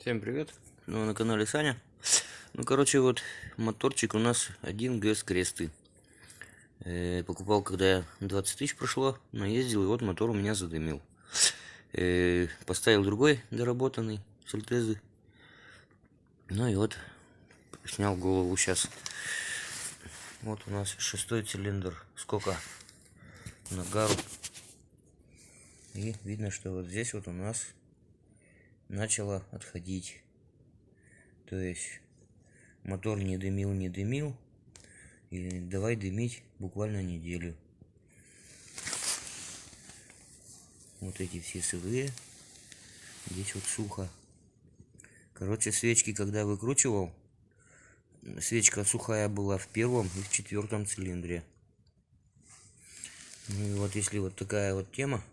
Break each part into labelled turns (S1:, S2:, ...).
S1: Всем привет! Ну, на канале Саня. Ну, короче, вот моторчик у нас 1 ГС Кресты. Покупал, когда 20 тысяч прошло, наездил, и вот мотор у меня задымил. Поставил другой доработанный с Альтезы. Ну и вот снял голову сейчас. Вот у нас 6-й цилиндр. Сколько? Нагару. И видно, что вот здесь вот у нас начало отходить. То есть мотор не дымил. И давай дымить буквально неделю. Вот эти все сырые. Здесь вот сухо. Короче, свечки, когда выкручивал, свечка сухая была в 1-м и в 4-м цилиндре. Ну и вот если вот такая вот тема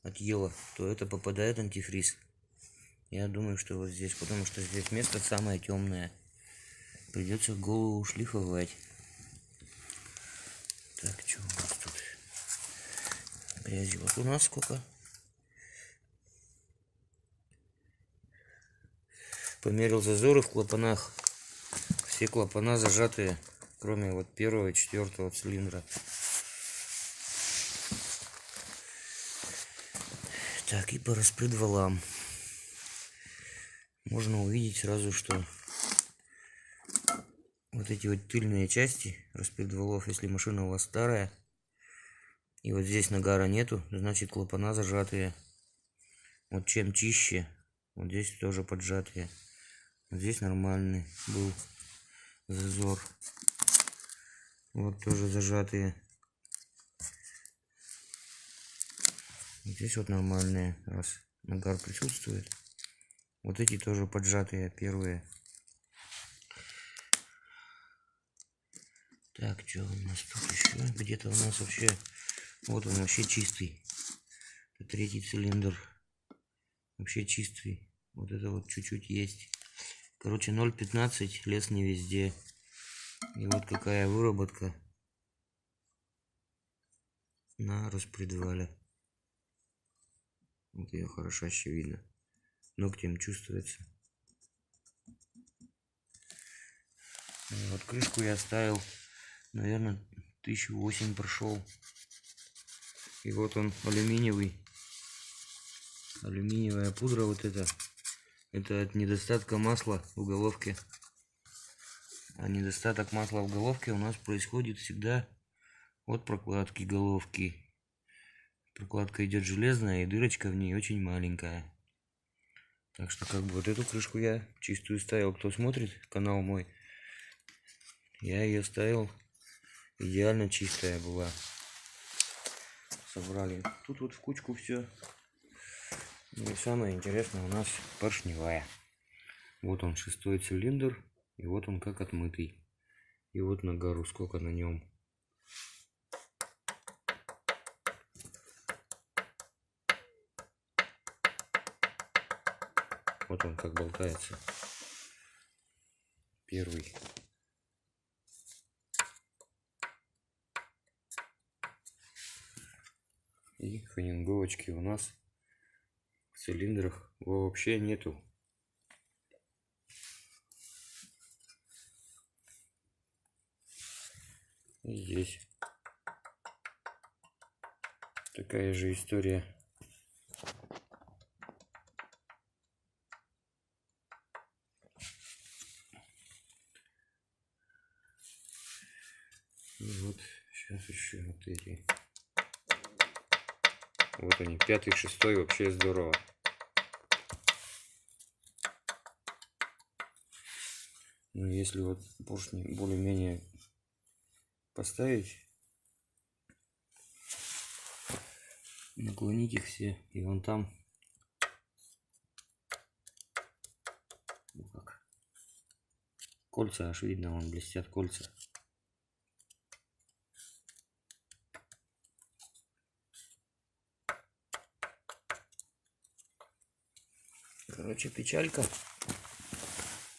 S1: отъела, то это попадает антифриз. Я думаю, что вот здесь, потому что здесь место самое темное. Придется голову шлифовать. Так, что у нас тут? Грязи вот у нас сколько? Померил зазоры в клапанах. Все клапана зажатые, кроме вот 1-го и 4-го цилиндра. Так, и по распредвалам. Можно увидеть сразу, что вот эти вот тыльные части распредвалов, если машина у вас старая, и вот здесь нагара нету, значит клапана зажатые. Вот чем чище, вот здесь тоже поджатые. Вот здесь нормальный был зазор. Вот тоже зажатые. Здесь вот нормальные, раз нагар присутствует. Вот эти тоже поджатые, первые. Так, что у нас тут еще? Где-то у нас вообще... Вот он вообще чистый. Это 3-й цилиндр. Вообще чистый. Вот это вот чуть-чуть есть. Короче, 0,15, лес не везде. И вот какая выработка на распредвале. Вот ее хорошо еще видно. Ногтем чувствуется. И вот крышку я оставил, наверное, 1008 прошел. И вот он алюминиевый. Алюминиевая пудра вот это. Это от недостатка масла в головке. А недостаток масла в головке у нас происходит всегда от прокладки головки. Прокладка идет железная, и дырочка в ней очень маленькая. Так что как бы вот эту крышку я чистую ставил. Кто смотрит канал мой, я ее ставил. Идеально чистая была. Собрали. Тут вот в кучку все. Ну и самое интересное у нас поршневая. Вот он 6-й цилиндр. И вот он как отмытый. И вот нагару сколько на нем. Вот он как болтается. 1-й. И фанинговочки у нас в цилиндрах вообще нету. И здесь такая же история. И вот сейчас еще вот эти. Вот они, 5-й, 6-й, вообще здорово. Но если вот поршни более-менее поставить, наклонить их все, и вон там, ну как, кольца аж видно, вон блестят кольца. Короче, печалька.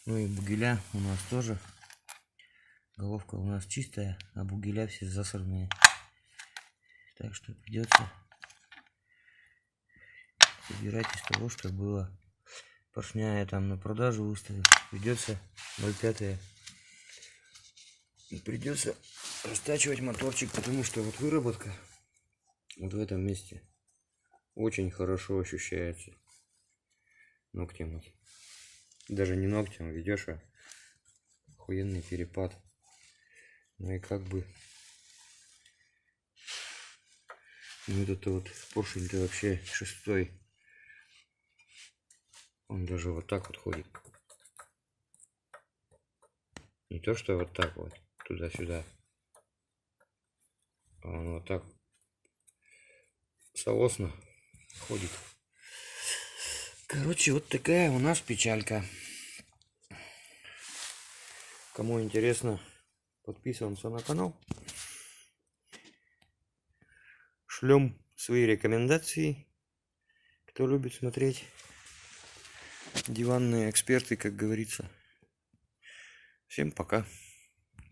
S1: Ну и бугеля у нас тоже. Головка у нас чистая, а бугеля все засорные. Так что придется собирать из того, что было. поршня я там на продажу выставил. Придется 0,5. Придется растачивать моторчик, потому что вот выработка вот в этом месте очень хорошо ощущается ногтем. Даже не ногтем ведешь, а охуенный перепад. Ну и как бы ну этот вот поршень-то вообще шестой. Он даже вот так вот ходит. Не то что вот так вот туда-сюда, а он вот так соосно ходит. Короче, вот такая у нас печалька. Кому интересно, подписываемся на канал. Шлем свои рекомендации. Кто любит смотреть диванные эксперты, как говорится. Всем пока.